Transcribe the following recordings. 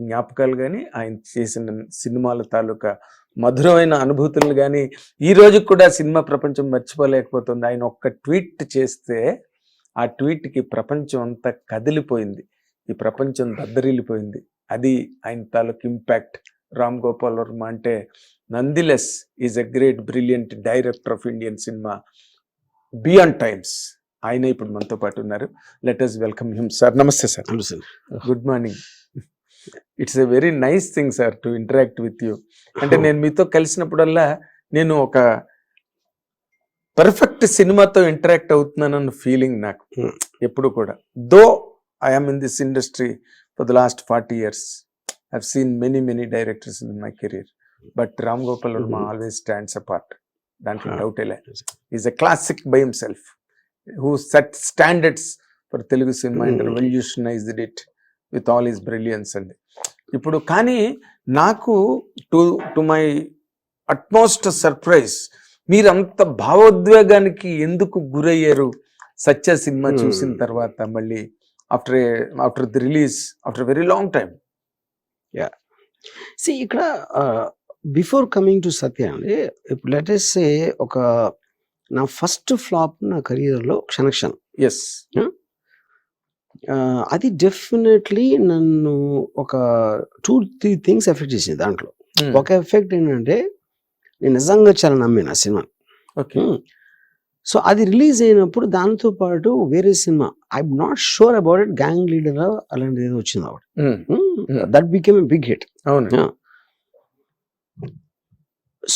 జ్ఞాపకాలు కానీ, ఆయన చేసిన సినిమాల తాలూకా మధురమైన అనుభూతులు కానీ ఈ రోజు కూడా సినిమా ప్రపంచం మర్చిపోలేకపోతుంది. ఆయన ఒక్క ట్వీట్ చేస్తే ఆ ట్వీట్కి ప్రపంచం అంతా కదిలిపోయింది, ఈ ప్రపంచం దద్దరిల్లిపోయింది. అది ఆయన తాలూకు ఇంపాక్ట్. రామ్ గోపాల్ వర్మ అంటే nonetheless is a great brilliant director of Indian cinema beyond times. ఆయన ఇప్పుడు మనతో పాటు ఉన్నారు. Let us welcome him. Sir నమస్తే. Sir good morning. It's a very nice thing sir to interact with you. అంటే నేను మీతో కలిసినప్పుడల్లా నేను ఒక పర్ఫెక్ట్ సినిమాతో ఇంటరాక్ట్ అవుతున్నానన్న ఫీలింగ్ నాకు ఎప్పుడు కూడా. Though I'm in this industry for the last 40 years. I've seen many directors in my career, but Ram Gopal Varma always stands apart. దాంట్లో డౌట్ లే. Is a classic by himself who set standards for Telugu cinema and revolutionized it with all his brilliance. And ఇప్పుడు కానీ నాకు to my utmost surprise, మీరు అంత భావోద్వేగానికి ఎందుకు గురయ్యారు సత్య సినిమా చూసిన తర్వాత? మళ్ళీ after the release after very long time. Yeah see ఇక్కడ బిఫోర్ కమింగ్ టు సత్య అండి, ఇప్పుడు లెట్ us సే ఒక నా ఫస్ట్ ఫ్లాప్ నా కెరియర్లో క్షణక్షణం. ఎస్, అది డెఫినెట్లీ నన్ను ఒక 2-3 థింగ్స్ ఎఫెక్ట్ చేసింది. దాంట్లో ఒక ఎఫెక్ట్ ఏంటంటే, నేను నిజంగా చాలా నమ్మిన ఆ సినిమా. ఓకే. సో అది రిలీజ్ అయినప్పుడు దాంతో పాటు వేరే cinema, I'm not sure about it, gang leader అలాంటిది ఏదో వచ్చింది అప్పుడు. That became a big hit. అవును.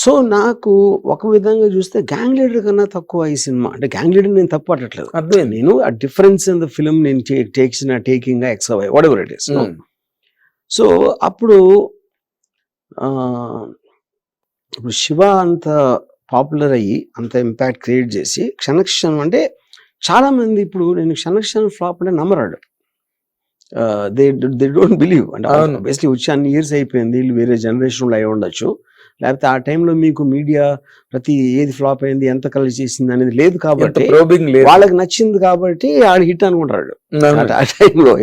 సో నాకు ఒక విధంగా చూస్తే గ్యాంగ్ లీడర్ కన్నా తక్కువ ఈ సినిమా. అంటే గ్యాంగ్ లీడర్ నేను తప్పు పట్టట్లేదు, అదే నేను ఆ డిఫరెన్స్ ఇన్ ద ఫిల్మ్ నేను taking XY whatever it is. So అప్పుడు ఇప్పుడు శివ అంత పాపులర్ అయ్యి అంత ఇంపాక్ట్ క్రియేట్ చేసి క్షణక్షణం అంటే చాలా మంది ఇప్పుడు నేను క్షణక్షణం ఫ్లాప్ అంటే నమ్మరాడు. They don't believe. అంటే బేసిక్లీ వచ్చి అన్ని ఇయర్స్ అయిపోయింది, వీళ్ళు వేరే జనరేషన్లో అయి ఉండొచ్చు, లేకపోతే ఆ టైంలో మీకు మీడియా ప్రతి ఏది ఫ్లాప్ అయింది ఎంత కలెక్ట్ చేసింది అనేది లేదు కాబట్టి వాళ్ళకి నచ్చింది కాబట్టి ఆడు హిట్ అనుకుంటాడు ఆ టైంలో.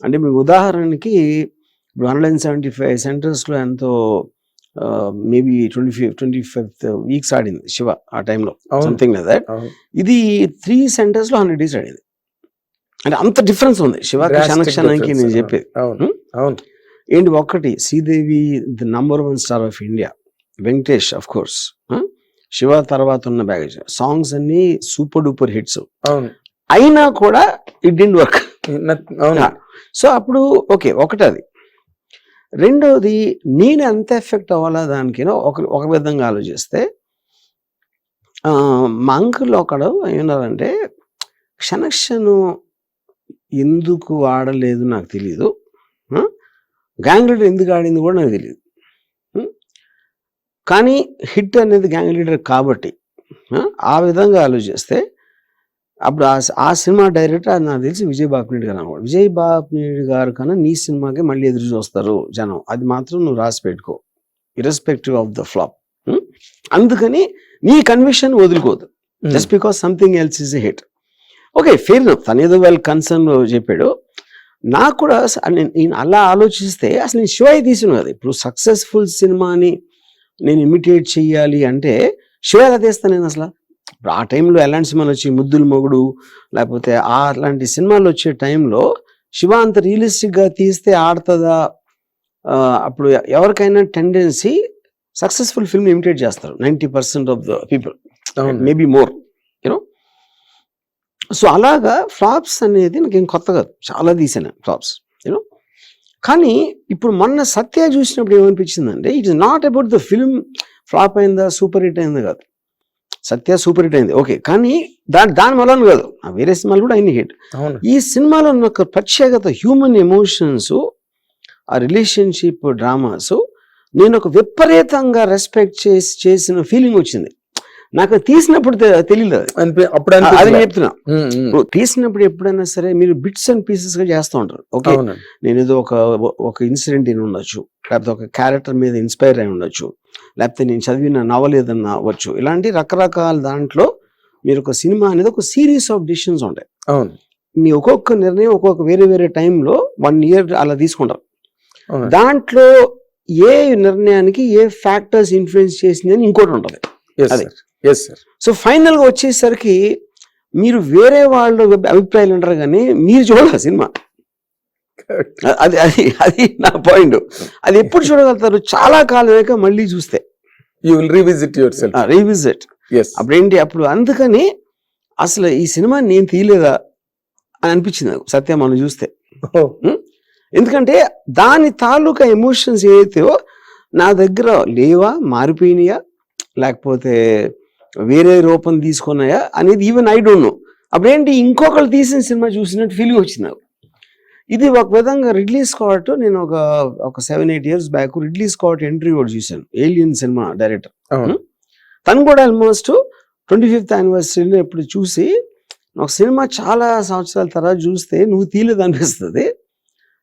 అంటే మీకు ఉదాహరణకి ఇప్పుడు 175 సెంటర్స్లో ఎంతో మేబీ 25 weeks ఆడింది శివ ఆ టైంలో, సంథింగ్ లైక్ దట్. ఇది 3 centers లో 100 days ఆడింది. అంటే అంత డిఫరెన్స్ ఉంది శివ క్షణక్షణానికి నేను చెప్పేది. ఏంటి, ఒకటి Sridevi the #1 star of India, Venkatesh of course, Shiva తర్వాత ఉన్న బ్యాగేజ్, సాంగ్స్ అన్ని సూపర్ డూపర్ హిట్స్, అయినా కూడా ఇట్ డిడ్ంట్ వర్క్. సో అప్పుడు ఓకే, ఒకటి అది. రెండోది, నేను ఎంత ఎఫెక్ట్ అవ్వాలా దానికి ఒక విధంగా ఆలోచిస్తే, మా అంకుల్ ఒకడు ఏమన్నారంటే, క్షణక్షణం ఎందుకు ఆడలేదు నాకు తెలీదు, గ్యాంగ్ లీడర్ ఎందుకు ఆడింది కూడా నాకు తెలియదు, కానీ హిట్ అనేది గ్యాంగ్ లీడర్ కాబట్టి ఆ విధంగా ఆలోచిస్తే అప్పుడు ఆ సినిమా డైరెక్టర్ నాకు తెలిసి విజయ్ బాపినేడు గారు అనమాట. విజయ్ బాపినేడు గారు కన్నా నీ సినిమాకి మళ్ళీ ఎదురు చూస్తారు జనం, అది మాత్రం నువ్వు రాసి పెట్టుకో, ఇర్రెస్పెక్టివ్ ఆఫ్ ద ఫ్లాప్. అందుకని నీ కన్విక్షన్ వదులుకోదు, just because something else is a hit. Okay, fair enough, తనేదో వెల్ కన్సర్న్ చెప్పాడు. నాకు కూడా నేను అలా ఆలోచిస్తే అసలు నేను శివాయి తీసాను కదా. ఇప్పుడు సక్సెస్ఫుల్ సినిమాని నేను ఇమిటేట్ చెయ్యాలి అంటే శివ ఎలా తీస్తాను నేను అసలు? ఇప్పుడు ఆ టైంలో ఎలాంటి సినిమాలు వచ్చి ముద్దుల మొగుడు లేకపోతే అలాంటి సినిమాలు వచ్చే టైంలో శివ అంత రియలిస్టిక్గా తీస్తే ఆడుతుందా? అప్పుడు ఎవరికైనా టెండెన్సీ సక్సెస్ఫుల్ ఫిల్మ్ ఇమిటేట్ చేస్తారు 90% of the people, maybe more, you know. So అలాగా ఫ్లాప్స్ అనేది నాకేం కొత్త కాదు, చాలా తీసాను ఫ్లాప్స్, యూనో. కానీ ఇప్పుడు మొన్న సత్య చూసినప్పుడు ఏమనిపించిందంటే, it is not about the film flop అయిందా సూపర్ హిట్ అయిందా కాదు. సత్య సూపర్ హిట్ అయింది ఓకే, కానీ దాని వల్ల కాదు, వేరే సినిమాలు కూడా అయింది హిట్. ఈ సినిమాలో ఉన్న ఒక ప్రత్యేకత, హ్యూమన్ ఎమోషన్స్, ఆ రిలేషన్షిప్ డ్రామాస్ నేను ఒక విపరీతంగా రెస్పెక్ట్ చేసిన ఫీలింగ్ వచ్చింది నాకు. తీసినప్పుడు తెలియలేదు, అది చెప్తున్నా. తీసినప్పుడు ఎప్పుడైనా సరే మీరు బిట్స్ అండ్ పీసెస్ గా చేస్తూ ఉంటారు. ఓకే, నేను ఏదో ఒక ఇన్సిడెంట్ అయిన ఉండొచ్చు, లేకపోతే ఒక క్యారెక్టర్ మీద ఇన్స్పైర్ అయి ఉండొచ్చు, లేకపోతే నేను చదివిన నవల్ ఏదన్నా అవ్వచ్చు, ఇలాంటి రకరకాల దాంట్లో మీరు ఒక సినిమా అనేది ఒక సిరీస్ ఆఫ్ డిసిషన్స్ ఉంటాయి. మీ ఒక్కొక్క నిర్ణయం ఒక్కొక్క వేరే వేరే టైంలో 1 year అలా తీసుకుంటారు. అవును. దాంట్లో ఏ నిర్ణయానికి ఏ ఫ్యాక్టర్స్ ఇన్ఫ్లుయెన్స్ చేసింది అని ఇంకోటి ఉంటుంది. అది. Yes sir. సో ఫైనల్ గా వచ్చేసరికి మీరు వేరే వాళ్ళ అభిప్రాయాలు ఉంటారు కానీ మీరు చూడాలి సినిమా. అది అది అది నా పాయింట్. అది ఎప్పుడు చూడగలుగుతారు? చాలా కాలం మళ్ళీ చూస్తే you will revisit yourself. Revisit. అప్పుడేంటి అప్పుడు అందుకని అసలు ఈ సినిమా నేను తీయలేదా అని అనిపించింది నాకు సత్యం మనం చూస్తే. ఎందుకంటే దాని తాలూకా ఎమోషన్స్ ఏవైతే నా దగ్గర లేవా, మారిపోయినాయా, లేకపోతే వేరే రూపం తీసుకున్నాయా అనేది ఈవెన్ ఐ డోంట్ నో. అప్పుడేంటి ఇంకొకరు తీసిన సినిమా చూసినట్టు ఫీలింగ్ వచ్చింది నాకు. ఇది ఒక విధంగా రిడ్లీ స్కాట్, నేను ఒక 7-8 years back Ridley Scott entry కూడా చూశాను, ఏలియన్ సినిమా డైరెక్టర్. తను కూడా ఆల్మోస్ట్ 25th anniversary ఎప్పుడు చూసి ఒక సినిమా చాలా సంవత్సరాల తర్వాత చూస్తే నువ్వు తీయలేదు అనిపిస్తుంది.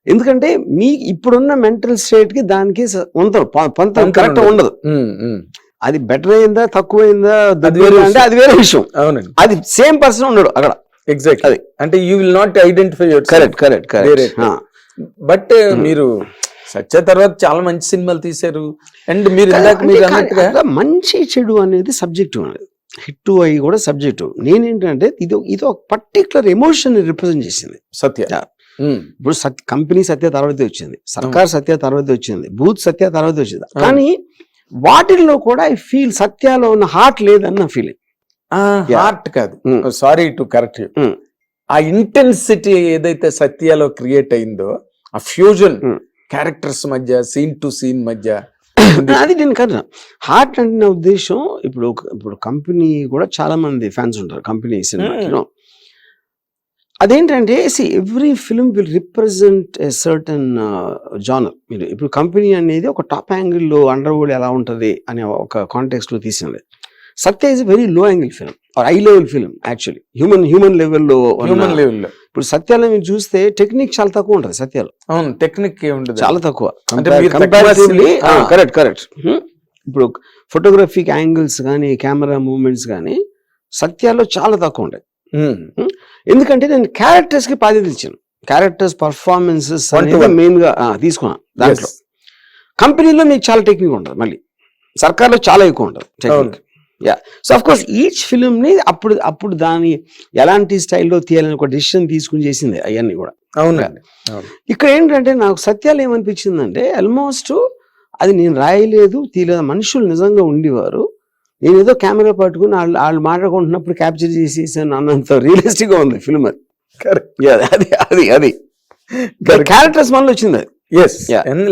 ఎందుకంటే మీ ఇప్పుడున్న మెంటల్ స్టేట్ కి దానికి పంతం కరెక్ట్ ఉండదు. అది బెటర్ అయిందా తక్కువైందా అంటే అది వేరే విషయం. అవునండి. అది సేమ్ పర్సన్ ఉండడు అక్కడ. ఎగ్జాక్ట్. అది అంటే you will not identify your self. Correct. But మీరు సత్య తర్వాత చాలా మంచి సినిమాలు తీశారు. అండ్ మీరు ఇందాక మీరు అన్నట్టుగా మంచి చెడు అనేది సబ్జెక్టివ్ అనేది, హిట్ అయ్యి కూడా సబ్జెక్టివ్. నేనేంటంటే ఇది ఒక పర్టికులర్ ఎమోషన్ రిప్రజెంట్ చేసింది సత్య. ఇప్పుడు కంపెనీ సత్య తర్వాత వచ్చింది, సర్కార్ సత్య తర్వాత వచ్చింది, బూత్ సత్య తర్వాత వచ్చింది. కానీ వాటిల్లో కూడా ఐ ఫీల్ సత్యాలో ఉన్న హార్ట్ లేదన్న ఫీలింగ్. హార్ట్ కాదు, సారీ టు కరెక్ట్ యూ, ఆ ఇంటెన్సిటీ ఏదైతే సత్యాలో క్రియేట్ అయిందో, ఆ ఫ్యూజన్ క్యారెక్టర్స్ మధ్య, సీన్ టు సీన్ మధ్య, అది నేను కదా హార్ట్ అంటే నా ఉద్దేశం. ఇప్పుడు కంపెనీ కూడా చాలా మంది ఫ్యాన్స్ ఉంటారు కంపెనీ సినిమా. అదేంటంటే every film will represent a certain genre. మీరు ఇప్పుడు కంపెనీ అనేది ఒక టాప్ యాంగిల్లో అండర్ వరల్డ్ ఎలా ఉంటుంది అనే ఒక కాంటెక్స్ట్ లో తీసినది. Satya is very low angle film or high level film actually, human లెవెల్లో. ఇప్పుడు సత్యాలో మీరు చూస్తే టెక్నిక్ చాలా తక్కువ ఉంటుంది సత్యాలో. అవును, టెక్నిక్ చాలా తక్కువ కంపారిటివ్లీ. కరెక్ట్. ఇప్పుడు ఫోటోగ్రఫిక్ యాంగిల్స్ కానీ కెమెరా మూవ్మెంట్స్ కానీ సత్యాలో చాలా తక్కువ ఉంటాయి. ఎందుకంటే నేను క్యారెక్టర్స్ కి బాధ్యత ఇచ్చాను, క్యారెక్టర్స్ పర్ఫార్మెన్సెస్ అనేది మెయిన్ గా తీసుకున్నాను దాంట్లో. కంపెనీలో మీకు చాలా టెక్నిక్ ఉంటుంది, మళ్ళీ సర్కార్లో చాలా ఎక్కువ ఉంటుంది technique. So of course each film ని అప్పుడు దాన్ని ఎలాంటి స్టైల్లో తీయాలని ఒక డిసిషన్ తీసుకుని చేసింది అవన్నీ కూడా. అవునండి. ఇక్కడ ఏంటంటే నాకు సత్యాలు ఏమనిపించిందంటే ఆల్మోస్ట్ అది నేను రాయలేదు తీయలేదు, మనుషులు నిజంగా ఉండేవారు, నేను ఏదో కెమెరా పట్టుకుని వాళ్ళు మాట్లాడుకుంటున్నప్పుడు క్యాప్చర్ చేసేసాను అన్నంత రియలిస్టిక్ గా ఉంది ఫిల్మ్. అది అది క్యారెక్టర్స్ మనలో వచ్చింది.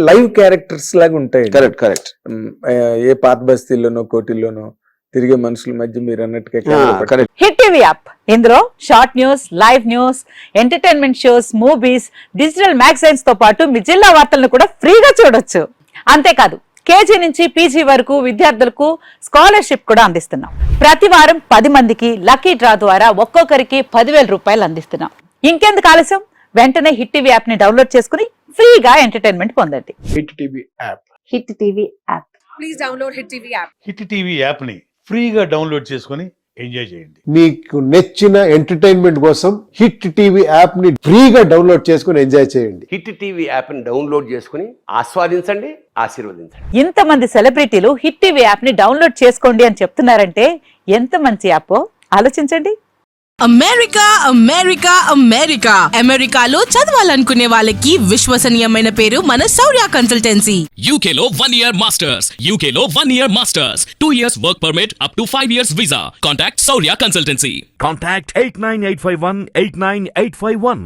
లైవ్ క్యారెక్టర్స్ లాగా ఉంటాయి. కరెక్ట్. ఏ పాత బస్తీల్లోనో కోటిల్లోనో తిరిగే మనుషుల మధ్య మీరు అన్నట్టుగా. హిట్ టీవీ యాప్, ఇందులో short news, live news, entertainment shows, movies, digital magazines తో పాటు మీ జిల్లా వార్తలను కూడా ఫ్రీగా చూడొచ్చు. అంతేకాదు కేజీ నుంచి పీజీ వరకు విద్యార్థులకు స్కాలర్షిప్ కూడా అందిస్తున్నాం. ప్రతి వారం 10 మందికి లక్కీ డ్రా ద్వారా ఒక్కొక్కరికి 10,000 రూపాయలు అందిస్తున్నాం. ఇంకెందుకు ఆలస్యం, వెంటనే హిట్ టీవీ యాప్ ని డౌన్లోడ్ చేసుకుని ఫ్రీగా ఎంటర్టైన్మెంట్ పొందండి. Hit TV app. Hit TV app. Please download hit TV app. Hit TV app ని ఫ్రీగా డౌన్లోడ్ చేసుకొని ఎంజాయ్ చేయండి. మీకు నచ్చిన ఎంటర్టైన్మెంట్ కోసం హిట్ టీవీ యాప్ ని ఫ్రీగా డౌన్లోడ్ చేసుకొని ఎంజాయ్ చేయండి. హిట్ టీవీ యాప్ ని డౌన్లోడ్ చేసుకుని ఆస్వాదించండి, ఆశీర్వదించండి. ఇంతమంది సెలబ్రిటీలు హిట్ టీవీ యాప్ ని డౌన్లోడ్ చేసుకోండి అని చెప్తున్నారంటే ఎంత మంచి యాప్ ఆలోచించండి. అమెరికా అమెరికాలో చదవాలనుకునే వాళ్ళకి విశ్వసనీయమైన పేరు మన శౌర్య కన్సల్టెన్సీ. UK లో 1 year masters, UK లో 1 year masters, 2 years work permit up to 5 years visa. Contact Saurya Consultancy. Contact 89851 89851.